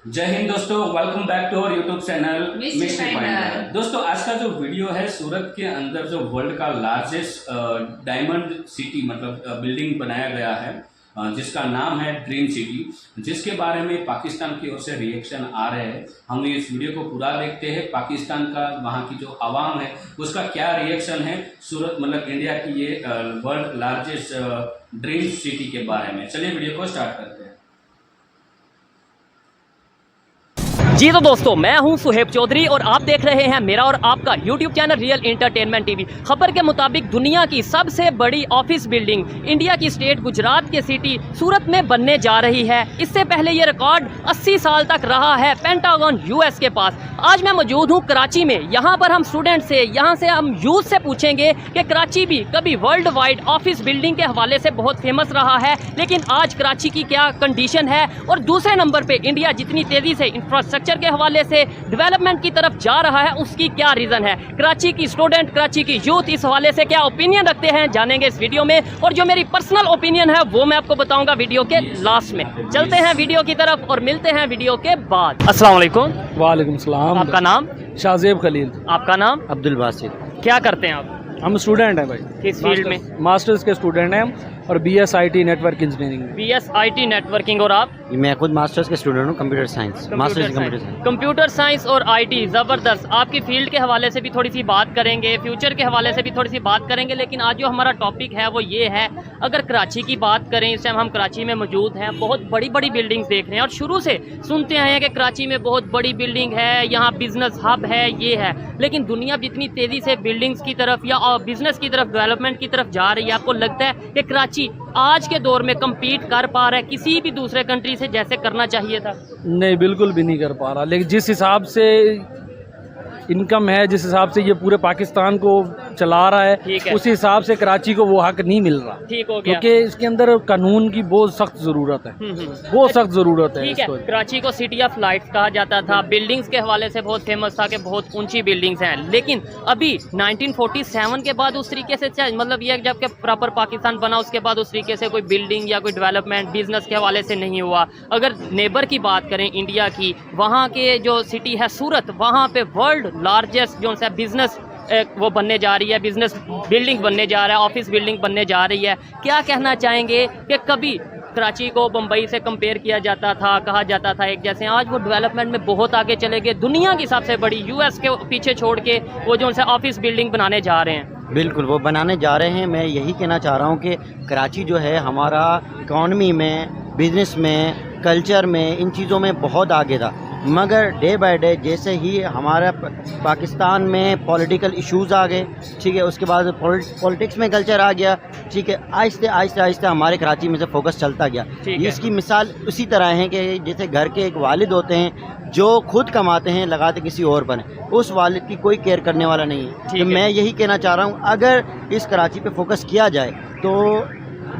जय हिंद दोस्तों, welcome back to our YouTube channel Mystery Finder. दोस्तों आज का जो वीडियो है सूरत के अंदर जो वर्ल्ड का लार्जेस्ट डायमंड सिटी मतलब बिल्डिंग बनाया गया है जिसका नाम है ड्रीम सिटी, जिसके बारे में पाकिस्तान की ओर से रिएक्शन आ रहे हैं। हम इस वीडियो को पूरा देखते हैं, पाकिस्तान का वहाँ की जो आवाम है उसका क्या रिएक्शन है सूरत मतलब इंडिया की ये वर्ल्ड लार्जेस्ट ड्रीम सिटी के बारे में। चलिए वीडियो को स्टार्ट करते हैं। जी तो दोस्तों, मैं हूं सुहेब चौधरी और आप देख रहे हैं मेरा और आपका YouTube channel real entertainment TV. खबर के मुताबिक दुनिया की सबसे बड़ी ऑफिस बिल्डिंग इंडिया की स्टेट गुजरात के सिटी सूरत में बनने जा रही है। इससे पहले ये रिकॉर्ड 80 साल तक रहा है पेंटागन US के पास। आज मैं मौजूद हूं कराची में। यहाँ पर हम स्टूडेंट से, यहाँ से हम यूथ से पूछेंगे कि कराची भी कभी वर्ल्ड वाइड ऑफिस बिल्डिंग के हवाले से बहुत फेमस रहा है, लेकिन आज कराची की क्या कंडीशन है। और दूसरे नंबर पे इंडिया जितनी तेज़ी से इंफ्रास्ट्रक्चर के हवाले से डेवलपमेंट की तरफ जा रहा है उसकी क्या रीज़न है। कराची की स्टूडेंट, कराची की यूथ इस हवाले से क्या ओपिनियन रखते हैं जानेंगे इस वीडियो में। और जो मेरी पर्सनल ओपिनियन है वो मैं आपको बताऊंगा वीडियो के लास्ट में। चलते हैं वीडियो की तरफ और मिलते हैं वीडियो के बाद। अस्सलाम वालेकुम। वालेकुम सलाम। आपका नाम? शाहजेब खलील। आपका नाम? अब्दुल बासित। क्या करते हैं आप? हम स्टूडेंट हैं भाई। किस फील्ड में? मास्टर्स के स्टूडेंट हैं हम और BSIT नेटवर्क इंजीनियरिंग में। BSIT networking. और आप? मैं खुद मास्टर्स के स्टूडेंट हूँ, computer science, masters computer science. Computer science और IT, ज़बरदस्त। आपकी फील्ड के हवाले से भी थोड़ी सी बात करेंगे, फ्यूचर के हवाले से भी थोड़ी सी बात करेंगे, लेकिन आज जो हमारा टॉपिक है वो ये है, अगर कराची की बात करें, इस टाइम हम कराची में मौजूद हैं, बहुत बड़ी बड़ी बिल्डिंग्स देख रहे हैं और शुरू से सुनते आए हैं कि कराची में बहुत बड़ी बिल्डिंग है, यहाँ बिजनेस हब है, ये है। लेकिन दुनिया जितनी तेज़ी से बिल्डिंग्स की तरफ या बिजनेस की तरफ, डेवलपमेंट की तरफ जा रही है, आपको लगता है कि कराची आज के दौर में कम्पीट कर पा रहा है किसी भी दूसरे कंट्री से जैसे करना चाहिए था? नहीं, बिल्कुल भी नहीं कर पा रहा। लेकिन जिस हिसाब से इनकम है, जिस हिसाब से ये पूरे पाकिस्तान को चला रहा है, उस हिसाब से कराची को वो हक नहीं मिल रहा। ठीक हो गया, क्योंकि इसके अंदर कानून की बहुत सख्त ज़रूरत है। बहुत सख्त ज़रूरत है। ठीक है। कराची को सिटी ऑफ लाइट्स कहा जाता था, बिल्डिंग्स के हवाले से बहुत फेमस था कि बहुत ऊंची बिल्डिंग्स हैं। लेकिन अभी 1947 के बाद उस तरीके से मतलब ये जब के प्रॉपर पाकिस्तान बना उसके बाद उस तरीके से कोई बिल्डिंग या कोई डेवलपमेंट बिजनेस के हवाले से नहीं हुआ। अगर नेबर की बात करें इंडिया की, वहाँ के जो सिटी है सूरत, वहाँ पे वर्ल्ड लार्जेस्ट जो सा बिजनेस वो बनने जा रही है, बिजनेस बिल्डिंग बनने जा रहा है, ऑफिस बिल्डिंग बनने जा रही है। क्या कहना चाहेंगे कि कभी कराची को बम्बई से कंपेयर किया जाता था, कहा जाता था एक जैसे, आज वो डेवलपमेंट में बहुत आगे चले गए, दुनिया की सबसे बड़ी US के पीछे छोड़ के वो जो सा ऑफिस बिल्डिंग बनाने जा रहे हैं। बिल्कुल वो बनाने जा रहे हैं। मैं यही कहना चाह रहा हूँ कि कराची जो है हमारा इकॉनमी में, बिजनेस में, कल्चर में, इन चीज़ों में बहुत आगे था, मगर डे बाय डे जैसे ही हमारा पाकिस्तान में पॉलिटिकल इश्यूज़ आ गए, ठीक है, उसके बाद पॉलिटिक्स में कल्चर आ गया, ठीक है, आहिस्ते आहिस्ते आहिस्ते हमारे कराची में से फोकस चलता गया। इसकी मिसाल उसी तरह है कि जैसे घर के एक वालिद होते हैं जो खुद कमाते हैं, लगाते किसी और पर, उस वालिद की कोई केयर करने वाला नहीं है। तो मैं यही कहना चाह रहा हूँ, अगर इस कराची पे फोकस किया जाए तो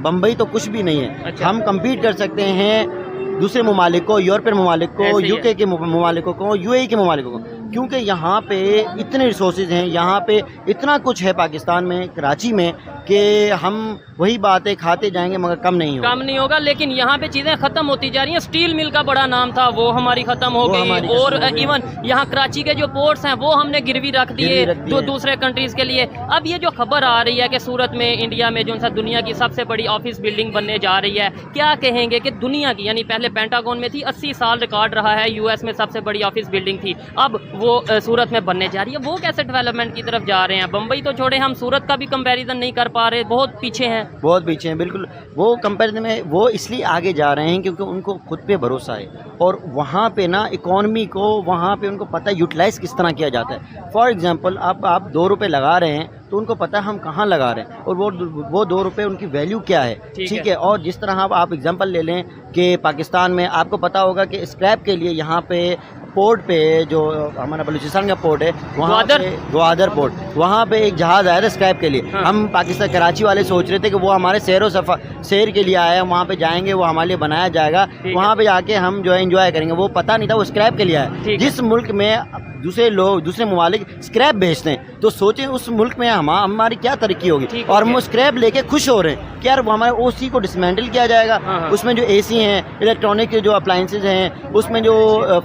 बम्बई तो कुछ भी नहीं है। अच्छा। हम कम्पीट कर सकते हैं दूसरे ममालिक को, यूरोपियन ममालिक को, UK के ममालिकों को, UAE के ममालिकों को, क्योंकि यहाँ पे इतने रिसोर्सेज हैं, यहाँ पे इतना कुछ है पाकिस्तान में, कराची में, कि हम वही बातें खाते जाएंगे मगर कम नहीं होगा। लेकिन यहाँ पे चीज़ें ख़त्म होती जा रही हैं। स्टील मिल का बड़ा नाम था, वो हमारी ख़त्म हो गई। और इवन यहाँ कराची के जो पोर्ट्स हैं वो हमने गिरवी रख दिए दूसरे कंट्रीज़ के लिए। अब ये जो खबर आ रही है कि सूरत में, इंडिया में जो सा दुनिया की सबसे बड़ी ऑफिस बिल्डिंग बनने जा रही है, क्या कहेंगे कि दुनिया की, यानी पहले पेंटागन में थी, 80 साल रिकॉर्ड रहा है, US में सबसे बड़ी ऑफिस बिल्डिंग थी, अब वो सूरत में बनने जा रही है। वो कैसे डेवलपमेंट की तरफ जा रहे हैं? बम्बई तो छोड़े, हम सूरत का भी कंपैरिजन नहीं कर पा रहे, बहुत पीछे हैं। बहुत पीछे हैं, बिल्कुल। वो कंपैरिजन में वो इसलिए आगे जा रहे हैं क्योंकि उनको खुद पे भरोसा है और वहाँ पे ना इकॉनमी को, वहाँ पे उनको पता है यूटिलाइज़ किस तरह किया जाता है। फॉर एग्जांपल आप 2 रुपये लगा रहे हैं तो उनको पता है हम कहाँ लगा रहे हैं और वो 2 रुपये उनकी वैल्यू क्या है, ठीक है। और जिस तरह आप एग्जांपल ले लें कि पाकिस्तान में आपको पता होगा कि स्क्रैप के लिए यहाँ पे पोर्ट पे, जो हमारा बलूचिस्तान का पोर्ट है, वहाँ पे ग्वादर पोर्ट, वहाँ पे एक जहाज़ आया था स्क्रैप के लिए। हम पाकिस्तान कराची वाले सोच रहे थे कि वो हमारे सैर के लिए आया है, वहाँ पे जाएंगे, वो हमारे लिए बनाया जाएगा, वहाँ पे जाके हम जो है एंजॉय करेंगे। वो पता नहीं था वो स्क्रैप के लिए आया। जिस मुल्क में दूसरे ममालिक स्क्रैप बेचते हैं, तो सोचें उस मुल्क में हमारी क्या तरक्की होगी। ठीक और है। हम स्क्रैप लेके खुश हो रहे हैं कि यार वो हमारे ओसी को डिसमेंटल किया जाएगा, हाँ। उसमें जो एसी हैं, इलेक्ट्रॉनिक के जो अप्लाइंसेज हैं, उसमें जो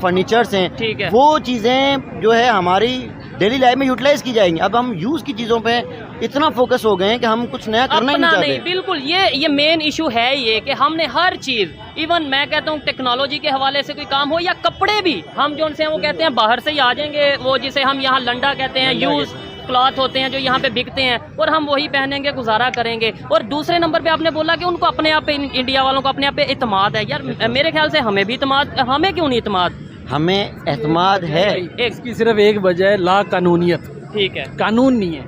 फर्नीचर्स हैं, ठीक है। वो चीज़ें जो है हमारी डेली लाइफ में यूटिलाइज की जाएंगी। अब हम यूज़ की चीज़ों पे इतना फोकस हो गए हैं कि हम कुछ नया करना ही अपना नहीं नहीं, चाहते। बिल्कुल ये मेन इशू है ये कि हमने हर चीज, इवन मैं कहता हूँ टेक्नोलॉजी के हवाले से कोई काम हो या कपड़े भी, हम जो उनसे वो कहते हैं बाहर से ही आ जाएंगे, वो जिसे हम यहाँ लंडा कहते हैं, यूज क्लॉथ होते हैं जो यहाँ पे बिकते हैं, और हम वही पहनेंगे, गुजारा करेंगे। और दूसरे नंबर पे आपने बोला कि उनको अपने आप पे, इंडिया वालों को अपने आप पे इत्मीनाद है। यार मेरे ख्याल से हमें भी इत्मीनाद, हमें क्यों नहीं इत्मीनाद? हमें एतमाद है। इसकी सिर्फ एक वजह है, ला कानूनियत। ठीक है, कानून नहीं है।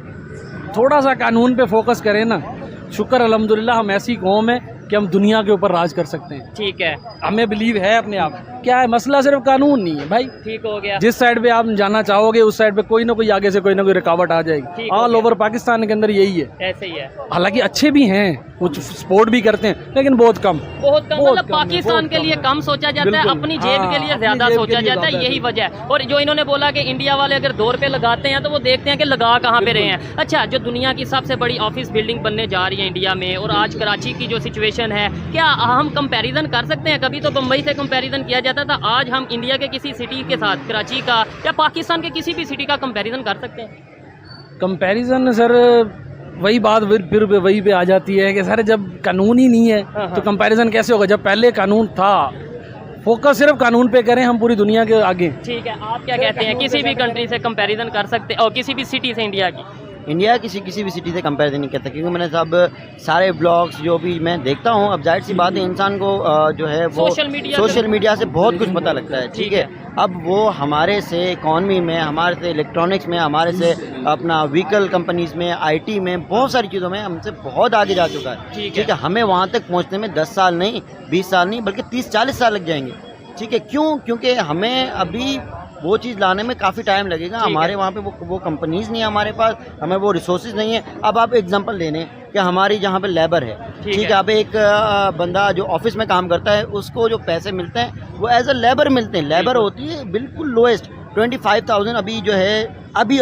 थोड़ा सा कानून पे फोकस करें ना, शुक्र अल्हम्दुलिल्लाह हम ऐसी कौम है कि हम दुनिया के ऊपर राज कर सकते हैं। ठीक है, हमें बिलीव है अपने आप। क्या है मसला, सिर्फ कानून नहीं है भाई। ठीक हो गया। जिस साइड पे आप जाना चाहोगे उस साइड पे कोई ना कोई आगे से कोई ना कोई रुकावट आ जाएगी। ठीक हो ऑल गया। ओवर पाकिस्तान के अंदर यही है। ऐसे ही है, हालांकि अच्छे भी हैं, कुछ सपोर्ट भी करते हैं, लेकिन बहुत कम। बहुत कम, बहुत मतलब कम है, पाकिस्तान बहुत के कम लिए है। कम सोचा जाता है, बिल्कुल। अपनी जेब के लिए हाँ, ज्यादा अपनी जेब सोचा के लिए जाता है, ज्यादा यही है। वजह है। और जो इन्होंने बोला कि इंडिया वाले अगर 2 रुपए लगाते हैं तो वो देखते हैं कि लगा कहाँ पे रहे हैं। अच्छा, जो दुनिया की सबसे बड़ी ऑफिस बिल्डिंग बनने जा रही है इंडिया में, और आज कराची की जो सिचुएशन है, क्या हम कंपैरिजन कर सकते हैं? कभी तो बम्बई से कंपैरिजन किया जाता था, आज हम इंडिया के किसी सिटी के साथ, कराची का या पाकिस्तान के किसी भी सिटी का कंपैरिजन कर सकते हैं? कंपैरिजन सर वही बात फिर वही पे आ जाती है कि सर जब कानून ही नहीं है हाँ, तो कंपैरिजन कैसे होगा? जब पहले कानून था, फोकस सिर्फ कानून पे करें, हम पूरी दुनिया के आगे। ठीक है, आप क्या कहते हैं, किसी भी कंट्री से कंपैरिजन कर सकते हैं, और किसी भी सिटी से इंडिया की? इंडिया किसी भी सिटी से कंपैरिजन नहीं करता, क्योंकि मैंने सब सारे ब्लॉग्स जो भी मैं देखता हूँ, अब जाहिर सी बात है इंसान को जो है वो सोशल मीडिया से बहुत कुछ पता लगता है। ठीक है, अब वो हमारे से इकॉनमी में, हमारे से इलेक्ट्रॉनिक्स में, हमारे से अपना व्हीकल कंपनीज में, आईटी में, बहुत सारी चीज़ों में हमसे बहुत आगे जा चुका है। ठीक है, हमें वहाँ तक पहुँचने में 10 साल नहीं, 20 साल नहीं, बल्कि 30-40 साल लग जाएंगे। ठीक है, क्यों? क्योंकि हमें अभी वो चीज़ लाने में काफ़ी टाइम लगेगा। हमारे वहाँ पे वो कंपनीज नहीं है, हमारे पास हमें वो रिसोर्सेज नहीं है। अब आप एग्जांपल ले लें कि हमारी जहाँ पे लेबर है, ठीक है, अब एक बंदा जो ऑफिस में काम करता है, उसको जो पैसे मिलते हैं वो एज अ लेबर मिलते हैं। लेबर होती है बिल्कुल लोएस्ट 25,000। अभी जो है अभी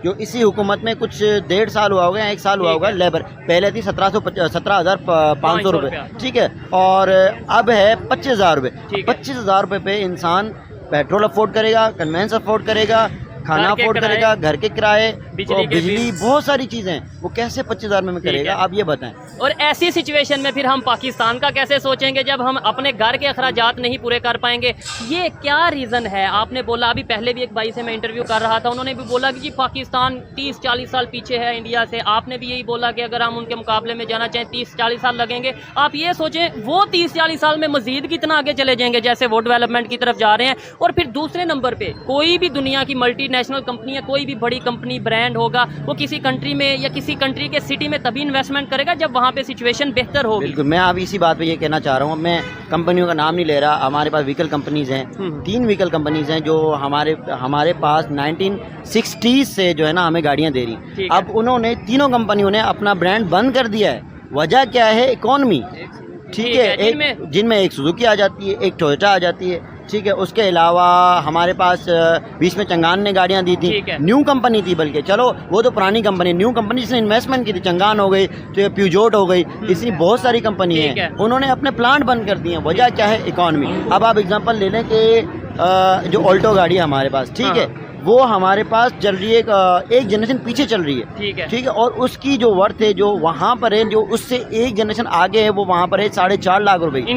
जो इसी हुकूमत में कुछ 1.5 साल हुआ होगा या 1 साल हुआ होगा, लेबर पहले थी 17,500 रुपये। ठीक है, और अब है 25,000 रुपये। 25,000 रुपये पे इंसान पेट्रोल अफोर्ड करेगा, कन्वेंस अफोर्ड करेगा, खाना अफोर्ड करेगा, घर के किराए, बिजली, बहुत सारी चीज़ें, वो कैसे 25,000 में करेगा? आप ये बताएं। और ऐसी सिचुएशन में फिर हम पाकिस्तान का कैसे सोचेंगे जब हम अपने घर के अखराजात नहीं पूरे कर पाएंगे? ये क्या रीज़न है? आपने बोला, अभी पहले भी एक भाई से मैं इंटरव्यू कर रहा था, उन्होंने भी बोला कि जी पाकिस्तान 30-40 साल पीछे है इंडिया से। आपने भी यही बोला कि अगर हम उनके मुकाबले में जाना चाहें 30-40 साल लगेंगे। आप ये सोचें वो 30-40 साल में मजीद कितना आगे चले जाएंगे, जैसे वो डेवलपमेंट की तरफ जा रहे हैं। और फिर दूसरे नंबर पर कोई भी दुनिया की मल्टीनेशनल कंपनी या कोई भी बड़ी कंपनी, ब्रांड होगा, वो किसी कंट्री में या किसी कंट्री के सिटी में तभी इन्वेस्टमेंट करेगा जब वहाँ पे सिचुएशन बेहतर होगी। बिल्कुल, मैं अब इसी बात पे ये कहना चाह रहा हूँ। मैं कंपनियों का नाम नहीं ले रहा, हमारे पास व्हीकल कंपनीज हैं, 3 व्हीकल कंपनीज हैं जो हमारे पास 1960s से जो है ना हमें गाड़ियाँ दे रही। अब उन्होंने, तीनों कंपनियों ने अपना ब्रांड बंद कर दिया है। वजह क्या है? इकॉनमी। ठीक है, जिनमें एक सुजुकी आ जाती है, एक टोयोटा आ जाती है। ठीक है, उसके अलावा हमारे पास बीच में चंगान ने गाड़ियाँ दी थी, न्यू कंपनी थी, बल्कि चलो वो तो पुरानी कंपनी, न्यू कंपनी जिसने इन्वेस्टमेंट की थी, चंगान हो गई, तो प्यूजोट हो गई, इसी बहुत सारी कंपनी है, उन्होंने अपने प्लांट बंद कर दिए हैं। वजह क्या है? इकॉनमी। अब आप एग्जांपल ले लें कि जो ऑल्टो गाड़ी है हमारे पास, ठीक है, वो हमारे पास चल रही है एक जनरेशन पीछे चल रही है। ठीक है, और उसकी जो वर्थ है, जो वहाँ पर है, जो उससे एक जनरेशन आगे है, वो वहाँ पर है 4.5 लाख रुपए की।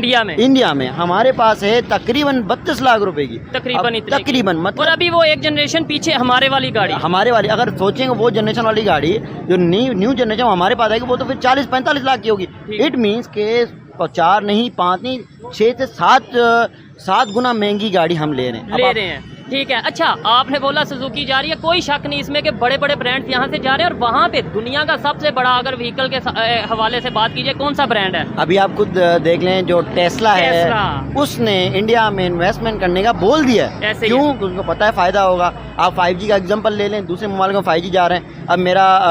इंडिया में हमारे पास है तकरीबन 32 लाख रुपए की, तकरीबन मतलब। और अभी वो एक जनरेशन पीछे हमारे वाली, अगर सोचेंगे वो जनरेशन वाली गाड़ी जो न्यू जनरेशन हमारे पास आएगी, वो तो फिर 40-45 लाख की होगी। इट मीन्स के 4 नहीं, 5 नहीं, 6 से 7 गुना महंगी गाड़ी हम ले रहे हैं। ठीक है, अच्छा आपने बोला सुजुकी जा रही है, कोई शक नहीं इसमें कि बड़े बड़े ब्रांड्स यहाँ से जा रहे हैं। और वहाँ पे दुनिया का सबसे बड़ा, अगर व्हीकल के हवाले से बात कीजिए, कौन सा ब्रांड है? अभी आप खुद देख लें, जो टेस्ला है, उसने इंडिया में इन्वेस्टमेंट करने का बोल दिया है। क्यों? उनको पता है फ़ायदा होगा। आप 5G का एग्जांपल ले लें, दूसरे मोबाइल में 5G जा रहे हैं। अब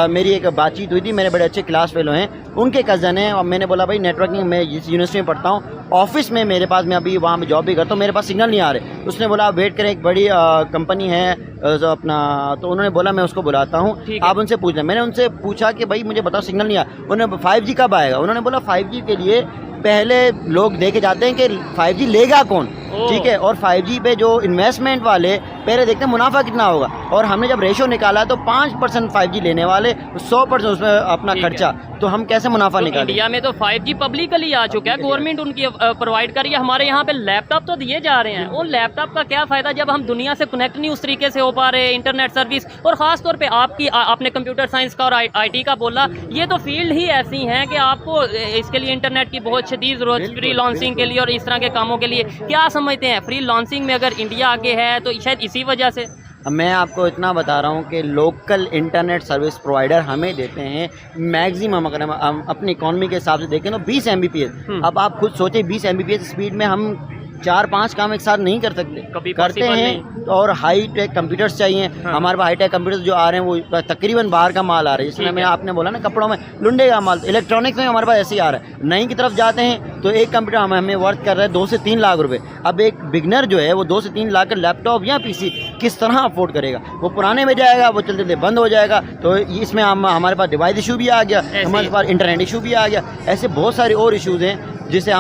मेरी एक बातचीत हुई थी, मेरे बड़े अच्छे क्लास फेलो हैं, उनके कज़न हैं, और मैंने बोला भाई नेटवर्किंग में जिस यूनिवर्सिटी में पढ़ता हूँ, ऑफिस में मेरे पास, मैं अभी वहाँ पे जॉब भी करता हूँ, मेरे पास सिग्नल नहीं आ रहे। उसने बोला आप वेट करें, एक बड़ी कंपनी है जो अपना, तो उन्होंने बोला मैं उसको बुलाता हूँ, आप उनसे पूछ लें। मैंने उनसे पूछा कि भाई मुझे बताओ सिग्नल नहीं आया। उन्होंने 5G कब आएगा? उन्होंने बोला 5G के लिए पहले लोग देखे जाते हैं कि 5G लेगा कौन, ठीक है, और 5G पे जो इन्वेस्टमेंट वाले पहले देखते हैं मुनाफा कितना होगा, और हमने जब रेशो निकाला तो 5% 5G लेने वाले, 100% उसमें अपना खर्चा, तो हम कैसे मुनाफा निकालें? इंडिया में तो 5G पब्लिकली आ चुका है, गवर्नमेंट उनकी प्रोवाइड कर रही है। हमारे यहाँ पे लैपटॉप तो दिए जा रहे हैं, वो लैपटॉप का क्या फ़ायदा जब हम दुनिया से कनेक्ट नहीं उस तरीके से हो पा रहे, इंटरनेट सर्विस। और ख़ास तौर पे आपने कंप्यूटर साइंस का और IT का बोला, ये तो फील्ड ही ऐसी हैं कि आपको इसके लिए इंटरनेट की बहुत शदीद ज़रूरत, फ्री लॉन्चिंग के लिए और इस तरह के कामों के लिए। क्या समझते हैं, फ्री लॉन्चिंग में अगर इंडिया आगे है तो शायद इसी वजह से? मैं आपको इतना बता रहा हूँ कि लोकल इंटरनेट सर्विस प्रोवाइडर हमें देते हैं मैक्सिमम, अगर हम अपनी इकॉनमी के हिसाब से देखें तो 20 Mbps। अब आप खुद सोचें 20 Mbps स्पीड में हम 4-5 काम एक साथ नहीं कर सकते, कभी करते हैं, और हाई टेक कंप्यूटर्स चाहिए। हमारे पास हाई टेक कंप्यूटर्स जो आ रहे हैं वो तकरीबन बाहर का माल आ रहा है, जिसमें मैं आपने बोला ना कपड़ों में लुंडे का माल, इलेक्ट्रॉनिक्स में हमारे पास ऐसे ही आ रहा है। नई की तरफ जाते हैं तो एक कंप्यूटर हमें वर्थ कर रहा है 2 से 3 लाख रुपए। अब एक बिगनर जो है वो 2 से 3 लाख का लैपटॉप या PC किस तरह अफोर्ड करेगा? वो पुराने में जाएगा, वो चलते चलते बंद हो जाएगा। तो इसमें हमारे पास डिवाइस इशू भी आ गया, हमारे पास इंटरनेट इशू भी आ गया, ऐसे बहुत सारे और इशूज़ हैं जिसे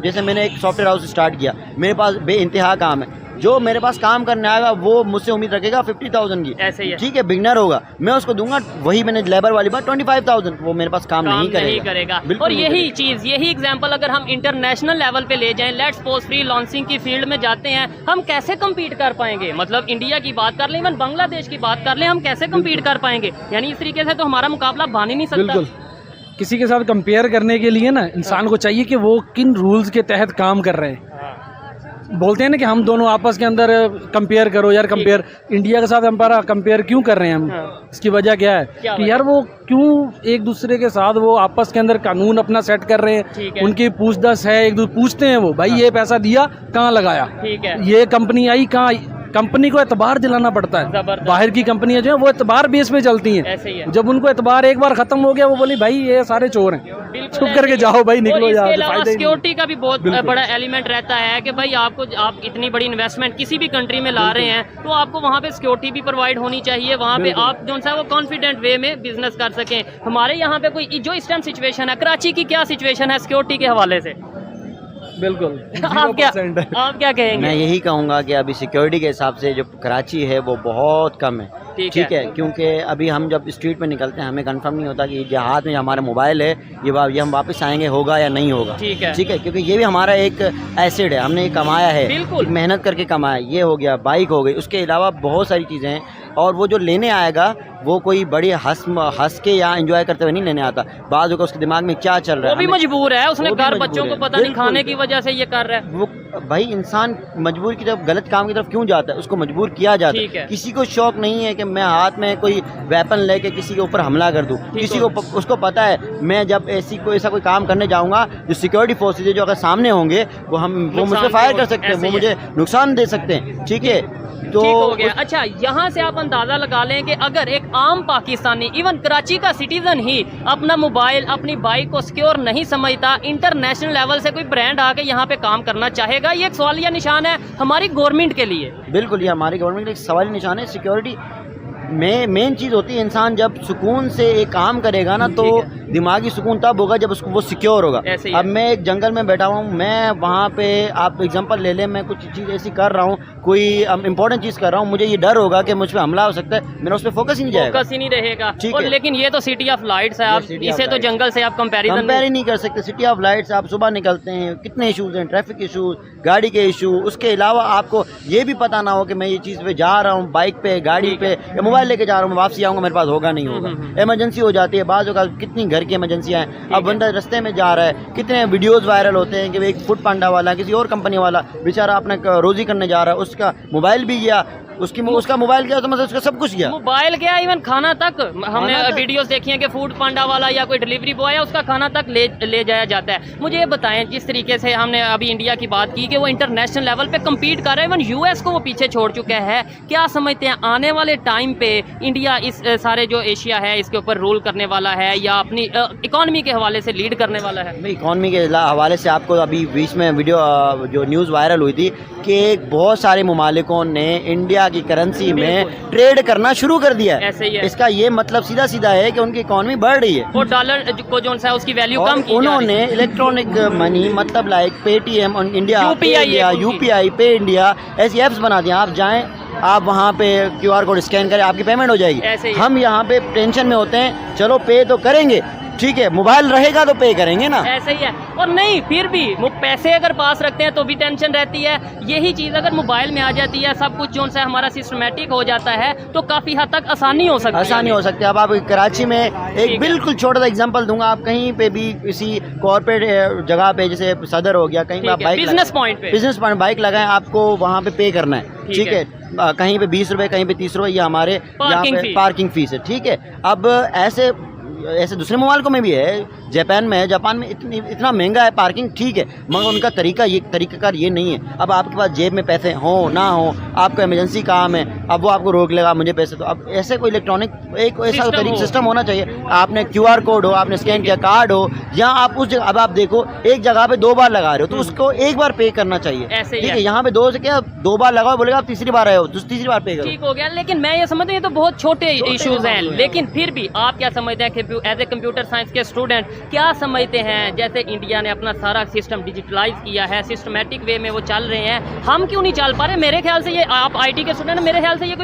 जैसे मैंने एक सॉफ्टवेयर हाउस स्टार्ट किया, मेरे पास बेइंतहा काम है, जो मेरे पास काम करने आएगा वो मुझसे उम्मीद रखेगा 50,000 की, ऐसे ही है, ठीक है, बिगनर होगा, मैं उसको दूंगा वही, मैंने लेबर वाली बात 25,000, वो मेरे पास काम नहीं करेगा। और यही चीज़, यही एग्जांपल अगर हम इंटरनेशनल लेवल पे ले जाएं, लेट्स सपोज फ्री लॉन्चिंग की फील्ड में जाते हैं, हम कैसे कम्पीट कर पाएंगे? मतलब इंडिया की बात कर लें, इवन बांग्लादेश की बात कर लें, हम कैसे कम्पीट कर पाएंगे? यानी इस तरीके से तो हमारा मुकाबला बन ही नहीं सकता। बिल्कुल, किसी के साथ कंपेयर करने के लिए ना इंसान को चाहिए कि वो किन रूल्स के तहत काम कर रहे हैं। बोलते हैं ना कि हम दोनों आपस के अंदर कंपेयर करो यार, कंपेयर इंडिया के साथ हमारा कंपेयर क्यों कर रहे हैं हम? इसकी वजह क्या है कि यार वो क्यों एक दूसरे के साथ वो आपस के अंदर कानून अपना सेट कर रहे हैं, उनकी पूछताछ है, एक दूसरे पूछते हैं वो भाई ये पैसा दिया कहाँ लगाया, ये कंपनी आई कहाँ। कंपनी को एतबार दिलाना पड़ता है, बाहर की कंपनियां जो है वो एतबार बेस पे चलती हैं। जब उनको एतबार एक बार खत्म हो गया, वो बोली भाई ये सारे चोर हैं, चुप करके जाओ भाई, निकलो यार। इसके अलावा सिक्योरिटी का भी बहुत बड़ा एलिमेंट रहता है कि भाई आप इतनी बड़ी इन्वेस्टमेंट किसी भी कंट्री में ला रहे हैं तो आपको वहाँ पे सिक्योरिटी भी प्रोवाइड होनी चाहिए, वहाँ पे आप जो है वो कॉन्फिडेंट वे में बिजनेस कर सकें। हमारे यहाँ पे कोई जो इस टाइम सिचुएशन है, कराची की क्या सिचुएशन है सिक्योरिटी के हवाले से? बिल्कुल आप क्या कहेंगे? मैं यही कहूँगा कि अभी सिक्योरिटी के हिसाब से जो कराची है वो बहुत कम है, ठीक है, क्योंकि अभी हम जब स्ट्रीट में निकलते हैं हमें कंफर्म नहीं होता कि जो हाथ में हमारा मोबाइल है ये हम वापस आएंगे होगा या नहीं होगा, ठीक है, क्योंकि ये भी हमारा एक एसेट है, हमने ये कमाया है, मेहनत करके कमाया, ये हो गया, बाइक हो गई, उसके अलावा बहुत सारी चीज़ें हैं। और वो जो लेने आएगा वो कोई बड़ी हंस के या एंजॉय करते हुए नहीं लेने आता, बाद में उसके दिमाग में क्या चल रहा है, वो भी मजबूर है, उसने घर बच्चों को पता नहीं खाने की वजह से ये कर रहा है। वो भाई इंसान मजबूर की तरफ, गलत काम की तरफ क्यों जाता है? उसको मजबूर किया जाता है। किसी को शौक नहीं है कि मैं हाथ में कोई वेपन लेके किसी के ऊपर हमला कर दूं, किसी को उसको पता है मैं जब ऐसा कोई काम करने जाऊंगा, जो सिक्योरिटी फोर्सेज जो अगर सामने होंगे वो मुझसे फायर कर सकते हैं, वो मुझे नुकसान दे सकते हैं, ठीक है, तो ठीक हो गया। अच्छा, यहाँ से आप अंदाजा लगा लें कि अगर एक आम पाकिस्तानी, इवन कराची का सिटीजन ही अपना मोबाइल, अपनी बाइक को सिक्योर नहीं समझता, इंटरनेशनल लेवल से कोई ब्रांड आके यहाँ पे काम करना चाहेगा, ये एक सवालिया निशान है हमारी गवर्नमेंट के लिए। बिल्कुल, ये हमारी गवर्नमेंट के लिए एक सवालिया निशान है। सिक्योरिटी में मेन चीज़ होती है, इंसान जब सुकून से एक काम करेगा ना तो दिमागी सुकून तब होगा जब उसको वो सिक्योर होगा। अब मैं एक जंगल में बैठा हूँ, मैं वहाँ पे आप एग्जांपल ले लें, मैं कुछ चीज़ ऐसी कर रहा हूँ, कोई इंपॉर्टेंट चीज़ कर रहा हूँ, मुझे ये डर होगा कि मुझ पर हमला हो सकता है, मेरा उस पर फोकस ही नहीं जाएगा, फोकस ही नहीं रहेगा। और लेकिन ये तो सिटी ऑफ लाइट्स है, आप इसे तो जंगल से आप कंपेरिजन ही नहीं कर सकते। सिटी ऑफ लाइट्स, आप सुबह निकलते हैं, कितने इशूज़ हैं, ट्रैफिक इशूज़, गाड़ी के इशू, उसके अलावा आपको ये भी पता ना हो कि मैं ये चीज़ पे जा रहा हूँ, बाइक पे, गाड़ी पे, या मोबाइल लेके जा रहा हूँ, वापसी आऊँगा मेरे पास होगा नहीं होगा, इमरजेंसी हो जाती है, बाज़ औक़ात कितनी घर की इमरजेंसियाँ हैं। अब बंदा रास्ते में जा रहा है, कितने वीडियोस वायरल होते हैं कि एक फूड पांडा वाला, किसी और कंपनी वाला बेचारा अपना रोजी करने जा रहा है, उसका मोबाइल भी गया, उसका मोबाइल गया तो मतलब उसका सब कुछ गया। मोबाइल गया, इवन खाना तक हमने वीडियोस देखी हैं कि फूड पांडा वाला या कोई डिलीवरी बॉय है उसका खाना तक ले जाया जाता है। मुझे ये बताएं, जिस तरीके से हमने अभी इंडिया की बात की कि वो इंटरनेशनल लेवल पे कम्पीट कर रहा है, इवन यूएस को वो पीछे छोड़ चुका है, क्या समझते हैं आने वाले टाइम पे इंडिया इस सारे जो एशिया है इसके ऊपर रूल करने वाला है या अपनी इकॉनमी के हवाले से लीड करने वाला है? इकॉनमी के हवाले से आपको अभी बीच में वीडियो जो न्यूज़ वायरल हुई थी कि बहुत सारे मुमालिकों ने इंडिया की करेंसी में ट्रेड करना शुरू कर दिया है। ऐसे ही है। इसका ये मतलब सीधा सीधा है कि उनकी इकॉनमी बढ़ रही है। वो डॉलर को जो है उसकी वैल्यू कम की उन्होंने इलेक्ट्रॉनिक मनी मतलब like Paytm India, UPI, UPI, पे इंडिया ऐसी ऐप्स बना दिया। आप जाएं, आप वहाँ पे QR कोड स्कैन करें, आपकी पेमेंट हो जाएगी। हम यहाँ पे टेंशन में होते हैं, चलो पे तो करेंगे, ठीक है, मोबाइल रहेगा तो पे करेंगे ना। ऐसे ही है। और नहीं, फिर भी वो पैसे अगर पास रखते हैं तो भी टेंशन रहती है। यही चीज़ अगर मोबाइल में आ जाती है, सब कुछ जो है हमारा सिस्टमेटिक हो जाता है, तो काफ़ी हद तक आसानी हो सकती है। आसानी हो सकती है। अब आप कराची में एक बिल्कुल छोटा सा एग्जांपल दूंगा, आप कहीं पे भी किसी कॉर्पोरेट जगह पे जैसे सदर हो गया, कहीं पे आप बाइक बिजनेस पॉइंट बाइक लगाएं, आपको वहाँ पे करना है, ठीक है। कहीं पे 20 रुपए, कहीं पे 30 रुपए, ये हमारे यहाँ पे पार्किंग फीस है, ठीक है। अब ऐसे दूसरे मुमालिकों में भी है, जापान में है, जापान में इतना महंगा है पार्किंग, ठीक है, मगर उनका तरीकाकार ये नहीं है। अब आपके पास जेब में पैसे हो ना हो, आपको इमरजेंसी काम है, अब वो आपको रोक लेगा मुझे पैसे, तो अब ऐसे कोई इलेक्ट्रॉनिक एक ऐसा सिस्टम होना चाहिए। आपने QR कोड हो, आपने स्कैन किया, कार्ड हो, या आप उस जगह, अब आप देखो एक जगह पे 2 बार लगा रहे हो तो उसको एक बार पे करना चाहिए, ठीक है। यहाँ पे 2 से क्या 2 बार लगाओ, बोलेगा आप तीसरी बार आए हो, तीसरी बार पे करो, ठीक हो गया। लेकिन मैं ये समझता हूँ ये तो बहुत छोटे इश्यूज हैं, लेकिन फिर भी आप क्या समझते हैं कि एज ए कंप्यूटर साइंस के स्टूडेंट क्या समझते हैं, जैसे इंडिया ने अपना सारा सिस्टम डिजिटलाइज किया है, सिस्टमेटिक वे में वो चल रहे हैं, हम क्यों नहीं चल पा रहे? मेरे ख्याल से ये, आप IT के स्टूडेंट, मेरे ख्याल से ये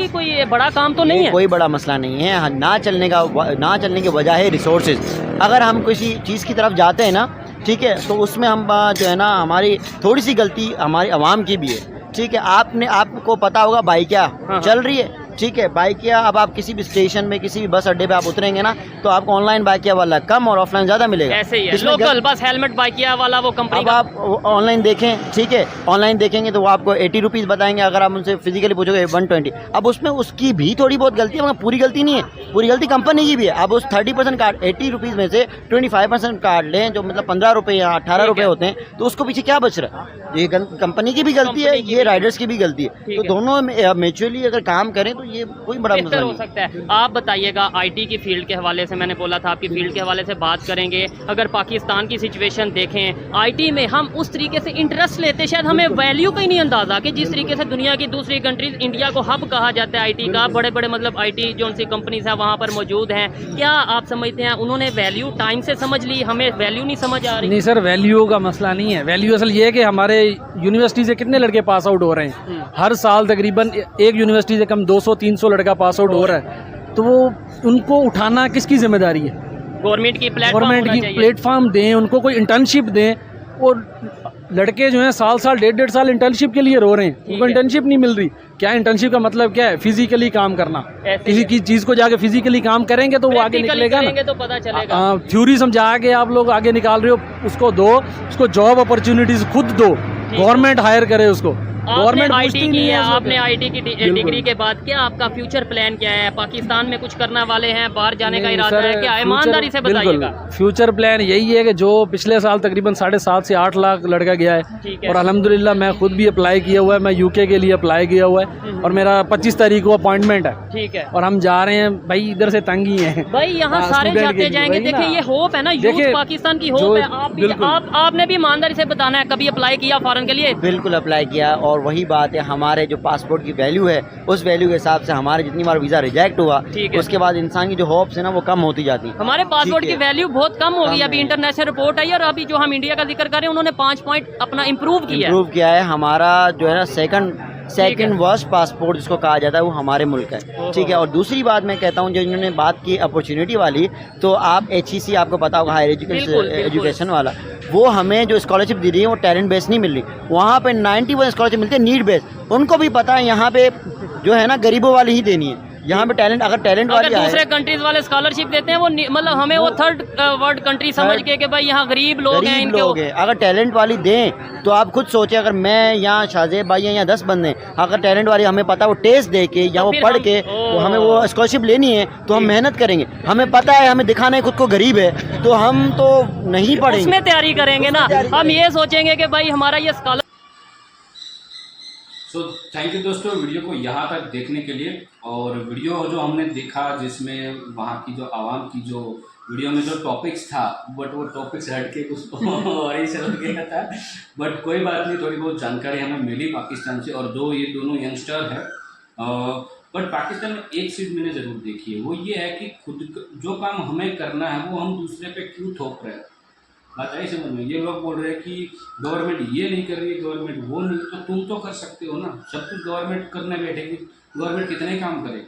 कोई बड़ा काम तो नहीं है। कोई बड़ा मसला नहीं है। ना चलने की वजह है रिसोर्सेज। अगर हम किसी चीज़ की तरफ जाते हैं ना, ठीक है, तो उसमें हम जो है ना, हमारी थोड़ी सी गलती हमारी आवाम की भी है, ठीक है। आपको पता होगा बाइकिया चल रही है, ठीक है, बाइकिया। अब आप किसी भी स्टेशन में, किसी भी बस अड्डे पे आप उतरेंगे ना, तो आपको ऑनलाइन बाइकिया वाला कम और ऑफलाइन ज़्यादा मिलेगा। ऐसे ही है, लोकल बस हेलमेट बाइकिया वाला वो कंपनी। अब आप ऑनलाइन देखें, ठीक है, ऑनलाइन देखेंगे तो वो आपको 80 रुपीज़ बताएंगे, अगर आप उनसे फिजिकली पूछोगे 120। अब उसमें उसकी भी थोड़ी बहुत गलती है, मगर पूरी गलती नहीं है, पूरी गलती कंपनी की भी है। अब उस 30% काट 80 रुपीज़ में से 25% काट लें, जो मतलब 15 रुपये या 18 रुपये होते हैं, तो उसको पीछे क्या बच रहा है? ये कंपनी की भी गलती है, ये राइडर्स की भी गलती है। तो दोनों म्यूचुअली अगर काम करें तो ये कोई बड़ा मसला हो सकता है। आप बताइएगा, IT की फील्ड के हवाले से मैंने बोला था, आपकी फील्ड के हवाले से बात करेंगे। अगर पाकिस्तान की सिचुएशन देखें, IT में हम उस तरीके से इंटरेस्ट लेते, शायद हमें वैल्यू का ही नहीं अंदाजा कि जिस तरीके से दुनिया की दूसरी कंट्रीज इंडिया को हब कहा जाता है IT का, बड़े बड़े मतलब IT जो उनसी कंपनीज हैं वहाँ पर मौजूद हैं। क्या आप समझते हैं उन्होंने वैल्यू टाइम से समझ ली, हमें वैल्यू नहीं समझ आ रही? नहीं सर, वैल्यू का मसला नहीं है। वैल्यू असल ये है कि हमारे यूनिवर्सिटी से कितने लड़के पास आउट हो रहे हैं, हर साल तकरीबन एक यूनिवर्सिटी से कम 200-300 लड़का पास आउट हो रहा है, तो वो उनको उठाना किसकी जिम्मेदारी है? गवर्नमेंट की प्लेटफॉर्म दें, उनको कोई इंटर्नशिप दें। और लड़के जो हैं साल 1.5 साल इंटर्नशिप के लिए रो रहे हैं, उनको इंटर्नशिप नहीं मिल रही। क्या इंटर्नशिप का मतलब क्या है? फिजिकली काम करना। किसी की चीज़ को जाके फिजिकली काम करेंगे तो वो आगे निकलेगा ना, तो पता चलेगा। थ्योरी समझा के आप लोग आगे निकाल रहे हो, उसको दो, उसको जॉब अपॉर्चुनिटीज खुद दो, गवर्नमेंट हायर करे उसको। गवर्नमेंट IT की है, आपने IT की डिग्री के बाद क्या आपका फ्यूचर प्लान क्या है? पाकिस्तान में कुछ करने वाले हैं, बाहर जाने का इरादा है क्या? ईमानदारी से बताइएगा। फ्यूचर प्लान यही है कि जो पिछले साल तकरीबन 7.5 से 8 लाख लड़का गया है, और अल्हम्दुलिल्लाह मैं खुद भी अप्लाई किया हुआ है, मैं UK के लिए अप्लाई किया हुआ है, और मेरा 25 तारीख को अपॉइंटमेंट है, ठीक है। और हम जा रहे हैं भाई, इधर से तंगी है भाई, यहाँ सारे जाते जाएंगे। देखिए ये होप है ना, यूथ पाकिस्तान की होप है। आपने भी ईमानदारी से बताना है, कभी अप्लाई किया फॉरेन के लिए? बिल्कुल अप्लाई किया, और वही बात है, हमारे जो पासपोर्ट की वैल्यू है, उस वैल्यू के हिसाब से हमारे जितनी बार वीज़ा रिजेक्ट हुआ, उसके बाद इंसान की जो होप्स है ना वो कम होती जाती है। हमारे पासपोर्ट की वैल्यू बहुत कम हो गई। अभी इंटरनेशनल रिपोर्ट आई, और अभी जो हम इंडिया का जिक्र कर रहे हैं, उन्होंने 5 पॉइंट अपना इम्प्रूव किया है। हमारा जो है ना सेकंड वर्स्ट पासपोर्ट जिसको कहा जाता है, वो हमारे मुल्क है, ठीक है। और दूसरी बात मैं कहता हूँ, जो इन्होंने बात की अपॉर्चुनिटी वाली, तो आप HEC आपको पता होगा, हायर एजुकेशन वाला, वो हमें जो स्कॉलरशिप दे रही है वो टैलेंट बेस नहीं मिल रही। वहाँ पे 91 स्कॉलरशिप मिलती है नीड बेस। उनको भी पता है यहाँ पे जो है ना गरीबों वाली ही देनी है, यहाँ पे टैलेंट, अगर टैलेंट अगर वाली दूसरे आए, कंट्रीज वाले स्कॉलरशिप देते हैं वो मतलब हमें वो थर्ड वर्ल्ड कंट्री समझ के कि भाई यहाँ गरीब लोग हैं गरीब इनके लोग हैं, अगर टैलेंट वाली दें तो आप खुद सोचें, अगर मैं यहाँ शाहजेब भाई हैं, यहाँ 10 बंदे हैं, अगर टैलेंट वाली हमें पता वो टेस्ट दे के या वो फिर पढ़ हम- के तो हमें वो स्कॉलरशिप लेनी है तो हम मेहनत करेंगे। हमें पता है, हमें दिखाना है खुद को गरीब है तो हम तो नहीं पढ़ेंगे। उसमें तैयारी करेंगे ना, हम ये सोचेंगे कि भाई हमारा ये स्कॉलर। सो थैंक यू दोस्तों वीडियो को यहाँ तक देखने के लिए। और वीडियो जो हमने देखा जिसमें वहाँ की जो आवाम की जो वीडियो में जो टॉपिक्स था, बट वो टॉपिक्स हट के कुछ और ही चल गया था। बट कोई बात नहीं, थोड़ी बहुत जानकारी हमें मिली पाकिस्तान से। और ये दोनों यंगस्टर है, बट पाकिस्तान में एक चीज़ मैंने ज़रूर देखी है, वो ये है कि खुद जो काम हमें करना है वो हम दूसरे पे क्यों थोप रहे हैं। बात आई समझ में? ये लोग बोल रहे हैं कि गवर्नमेंट ये नहीं कर रही, गवर्नमेंट वो नहीं, तो तुम तो कर सकते हो ना। सब कुछ गवर्नमेंट करने बैठेगी, गवर्नमेंट कितने काम करे।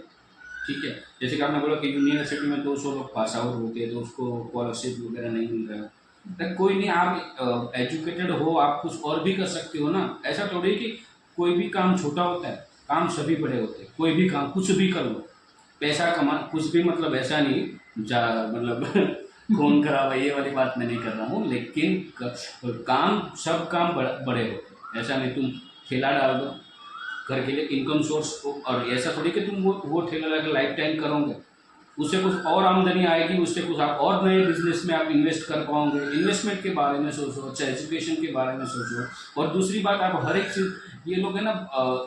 ठीक है, जैसे कि आपने बोला कि यूनिवर्सिटी में 200 लोग पास आउट होते हैं तो उसको स्कॉलरशिप वगैरह नहीं मिल रहा है। तो कोई नहीं, आप एजुकेटेड हो, आप कुछ और भी कर सकते हो ना। ऐसा थोड़ी कि कोई भी काम छोटा होता है, काम सभी बड़े होते हैं। कोई भी काम कुछ भी कर लो, पैसा कमा, कुछ भी, मतलब ऐसा नहीं मतलब खून खराब है ये वाली बात मैं नहीं कर रहा हूँ, लेकिन काम, सब काम बड़े होते हैं। ऐसा नहीं तुम ठेला डाल दो घर के लिए इनकम सोर्स, और ऐसा थोड़ी कि तुम वो ठेला लगा लाइफ टाइम करोगे, उससे कुछ और आमदनी आएगी, उससे कुछ आप और नए बिजनेस में आप इन्वेस्ट कर पाओगे। इन्वेस्टमेंट के बारे में सोचो, अच्छा एजुकेशन के बारे में सोचो। और दूसरी बात, आप हर एक चीज़, ये लोग है ना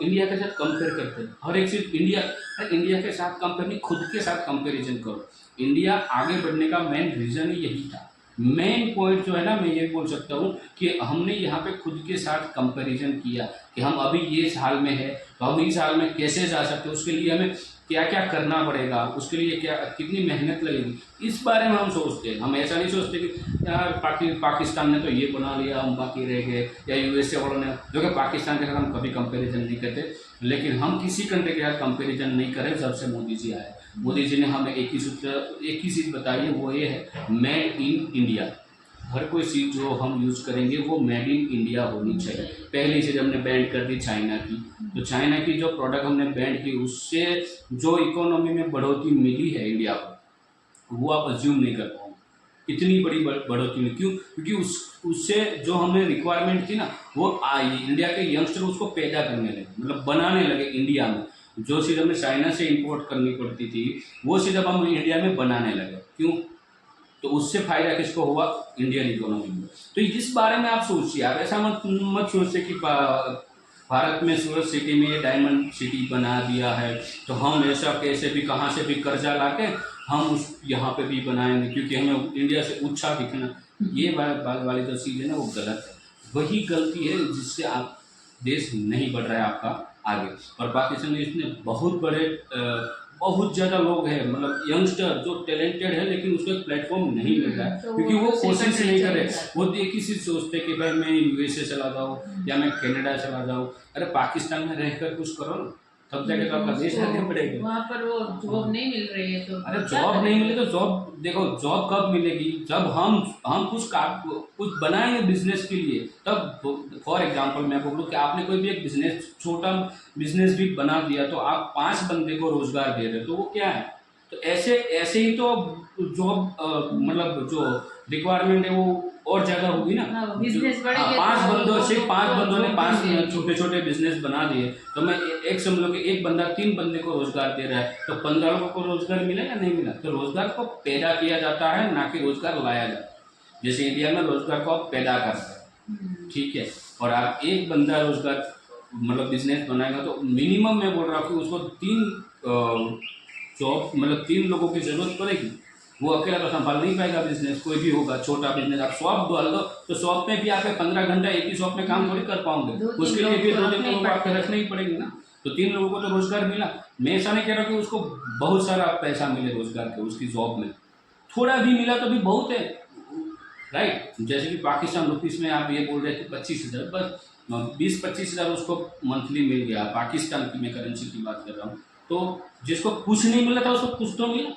इंडिया के साथ कंपेयर करते हैं हर एक चीज़। इंडिया के साथ कंपेयर नहीं, खुद के साथ कंपेरिजन करो। इंडिया आगे बढ़ने का मेन रीज़न ही यही था। मेन पॉइंट जो है ना, मैं ये बोल सकता हूँ कि हमने यहाँ पे खुद के साथ कंपैरिजन किया कि हम अभी ये साल में है तो हम इस साल में कैसे जा सकते हैं, उसके लिए हमें क्या क्या करना पड़ेगा, उसके लिए क्या कितनी मेहनत लगेगी, इस बारे में हम सोचते हैं। हम ऐसा नहीं सोचते कि यार पाकिस्तान ने तो ये बना लिया, हम बाकी रह गए, या यूएसए वालों ने, जो कि पाकिस्तान के साथ हम कभी कंपैरिजन नहीं करते। लेकिन हम किसी कंट्री के साथ कंपैरिजन नहीं करें जब से मोदी जी आए। मोदी जी ने हमें एक ही चीज़ बताई है, वो ये है मेड इन इंडिया। हर कोई चीज़ जो हम यूज़ करेंगे वो मेड इन इंडिया होनी चाहिए। पहली चीज़ हमने बैन कर दी चाइना की, तो चाइना की जो प्रोडक्ट हमने बैन की उससे जो इकोनॉमी में बढ़ोतरी मिली है इंडिया को, वो आप अज्यूम नहीं कर पाओगे। इतनी बड़ी बढ़ोतरी मिली, क्यों? क्योंकि उससे जो हमें रिक्वायरमेंट थी ना, वो इंडिया के यंगस्टर उसको पैदा करने लगे, मतलब बनाने लगे इंडिया में। जो चीज़ हमें चाइना से इंपोर्ट करनी पड़ती थी वो चीज़ अब हम इंडिया में बनाने लगे। क्यों? तो उससे फायदा किसको हुआ? इंडियन इकोनॉमी में। तो इस बारे में आप सोचिए। आप ऐसा मत सोचिए कि भारत में सूरत सिटी में ये डायमंड सिटी बना दिया है तो हम ऐसा कैसे भी कहाँ से भी कर्जा लाके हम उस यहाँ पे भी बनाएंगे क्योंकि हमें इंडिया से ऊंचा दिखना। ये वाली जो चीज़ है ना, वो गलत है। वही गलती है जिससे आप देश नहीं बढ़ रहा है आपका आगे। और पाकिस्तान में इसमें बहुत ज़्यादा लोग हैं, मतलब यंगस्टर जो टैलेंटेड है, लेकिन उसको एक प्लेटफॉर्म नहीं मिल रहा है क्योंकि वो कोशिश नहीं कर रहे। वो एक ही चीज़ सोचते कि भाई मैं यूएसए चला जाऊँ या मैं कनाडा चला जाऊँ। अरे पाकिस्तान में रहकर कुछ करो ना, तब जाके तो आपका देश आगे बढ़ेगा। वहाँ पर वो जॉब नहीं मिल रही है तो अरे जॉब नहीं मिले तो जॉब देखो, जॉब कब मिलेगी? जब हम कुछ बनाएंगे बिजनेस के लिए तब। फॉर एग्जांपल मैं बोलूँ कि आपने कोई भी एक बिजनेस, छोटा बिजनेस भी बना दिया तो आप 5 बंदे को रोजगार दे रहे हो, तो वो क्या है? तो ऐसे ही तो जॉब मतलब जो रिक्वायरमेंट है वो और ज़्यादा होगी ना। बिजनेस बढ़ेगा। 5 बंदों से 5 बंदों ने 5 छोटे छोटे बिजनेस बना दिए तो मैं एक समझ लो कि एक बंदा 3 बंदे को रोजगार दे रहा है तो 15 लोगों को रोजगार मिला या नहीं मिला? तो रोजगार को पैदा किया जाता है, ना कि रोजगार लाया जाता है। जैसे इंडिया में रोजगार को आप पैदा करते हैं, ठीक है, और आप एक बंदा रोजगार मतलब बिजनेस बनाएगा तो मिनिमम मैं बोल रहा हूँ कि उसको 3 जॉब मतलब 3 लोगों की ज़रूरत पड़ेगी। वो अकेला तो संभाल नहीं पाएगा बिजनेस, कोई भी होगा छोटा बिजनेस। आप शॉप डाल दो तो शॉप में भी आपके 15 घंटा एक ही शॉप में काम थोड़ी कर पाओगे, उसके लिए भी 2-3 लोगों को आपके रखने ही पड़ेंगे ना। तो 3 लोगों को तो रोजगार मिला। मैं ऐसा नहीं कह रहा कि उसको बहुत सारा पैसा मिले रोजगार के, उसकी जॉब में थोड़ा भी मिला तो भी बहुत है, राइट। जैसे कि पाकिस्तान रुपीज़ में आप ये बोल रहे थे 25,000, बस 20-25 हज़ार उसको मंथली मिल गया। पाकिस्तान की मैं करेंसी की बात कर रहा हूँ। तो जिसको कुछ नहीं मिला था उसको कुछ तो मिला।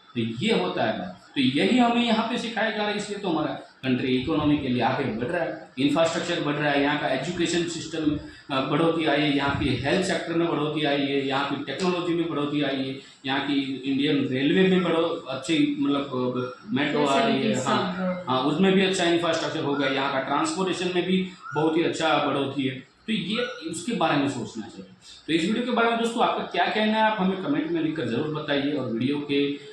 तो ये होता है बात। तो यही हमें यहाँ पे सिखाया जा रहा है, इसलिए तो हमारा कंट्री इकोनॉमी के लिए आगे बढ़ रहा है, इंफ्रास्ट्रक्चर बढ़ रहा है, यहाँ का एजुकेशन सिस्टम बढ़ोतरी आई है, यहाँ की हेल्थ सेक्टर में बढ़ोतरी आई है, यहाँ की टेक्नोलॉजी में बढ़ोतरी आई है, यहाँ की इंडियन रेलवे में अच्छी मतलब मेट्रो आ रही है, हाँ उसमें भी अच्छा इंफ्रास्ट्रक्चर हो गया, यहाँ का ट्रांसपोर्टेशन में भी बहुत ही अच्छा बढ़ोतरी है। तो ये उसके बारे में सोचना चाहिए। तो इस वीडियो के बारे में दोस्तों आपका क्या कहना है, आप हमें कमेंट में लिखकर ज़रूर बताइए, और वीडियो के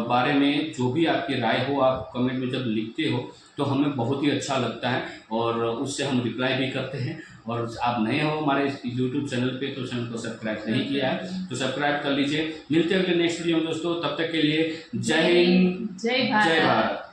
बारे में जो भी आपकी राय हो आप कमेंट में जब लिखते हो तो हमें बहुत ही अच्छा लगता है, और उससे हम रिप्लाई भी करते हैं। और आप नए हो हमारे यूट्यूब चैनल पे तो चैनल को सब्सक्राइब नहीं किया है तो सब्सक्राइब कर लीजिए। मिलते हैं अगले नेक्स्ट वीडियो में दोस्तों, तब तक के लिए जय हिंद, जय जय भारत। भारत।